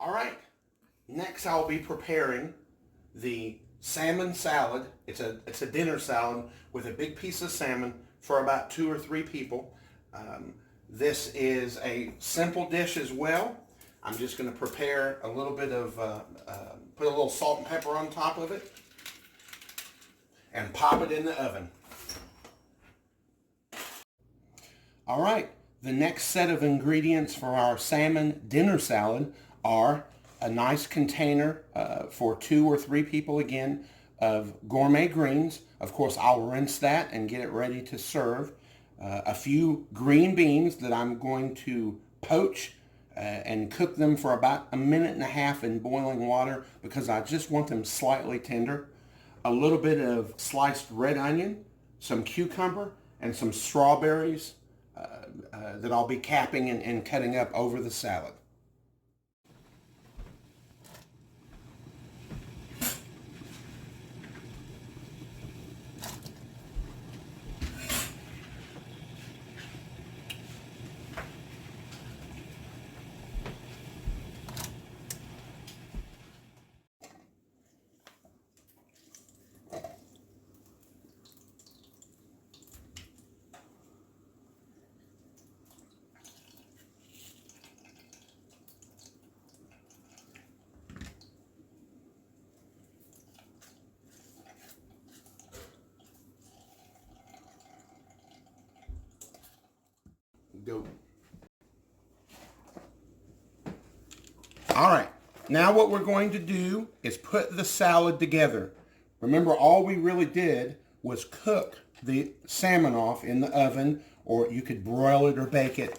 All right, next I'll be preparing the salmon salad. It's a dinner salad with a big piece of salmon for about 2 or 3 people. This is a simple dish as well. I'm just going to prepare a little bit of, put a little salt and pepper on top of it and pop it in the oven. All right, the next set of ingredients for our salmon dinner salad are a nice container for 2 or 3 people again of gourmet greens. Of course, I'll rinse that and get it ready to serve. A few green beans that I'm going to poach and cook them for about 1.5 minutes in boiling water because I just want them slightly tender. A little bit of sliced red onion, some cucumber, and some strawberries that I'll be capping and cutting up over the salad. Go. All right, now what we're going to do is put the salad together. Remember, all we really did was cook the salmon off in the oven, or you could broil it or bake it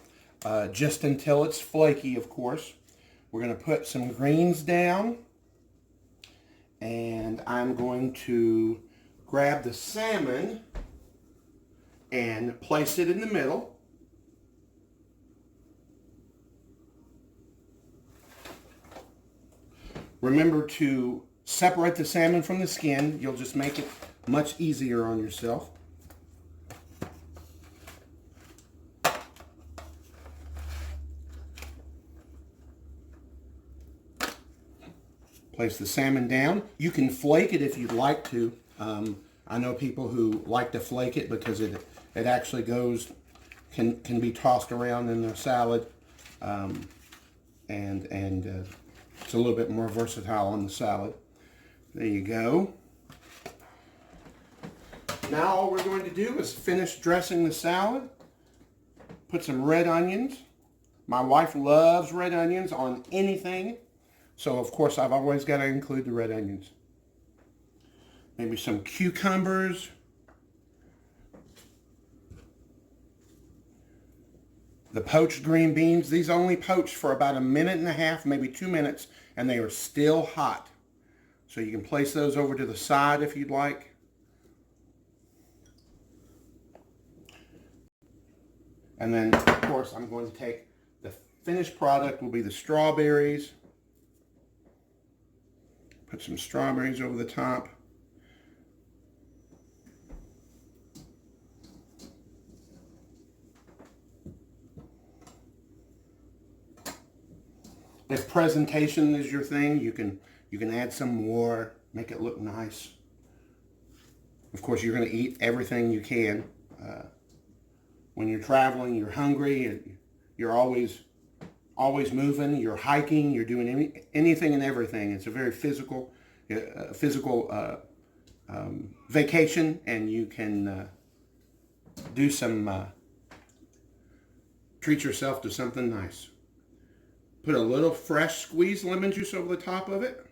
just until it's flaky, of course. We're going to put some greens down, and I'm going to grab the salmon and place it in the middle. Remember to separate the salmon from the skin. You'll just make it much easier on yourself. Place the salmon down. You can flake it if you'd like to. I know people who like to flake it because it actually can be tossed around in their salad, it's a little bit more versatile on the salad. There you go. Now all we're going to do is finish dressing the salad. Put some red onions. My wife loves red onions on anything, so of course I've always got to include the red onions. Maybe some cucumbers. The poached green beans, these only poached for about 1.5 minutes, maybe 2 minutes, and they are still hot. So you can place those over to the side if you'd like. And then, of course, I'm going to take the finished product, will be the strawberries. Put some strawberries over the top. If presentation is your thing, you can add some more, make it look nice. Of course, you're going to eat everything you can. When you're traveling, you're hungry, you're always moving, you're hiking, you're doing anything and everything. It's a very physical vacation, and you can do some, treat yourself to something nice. Put a little fresh squeezed lemon juice over the top of it.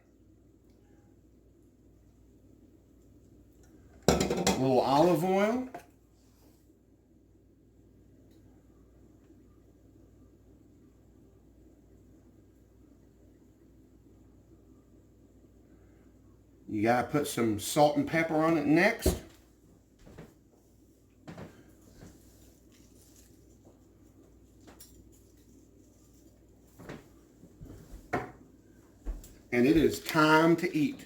A little olive oil. You gotta put some salt and pepper on it next. And it is time to eat.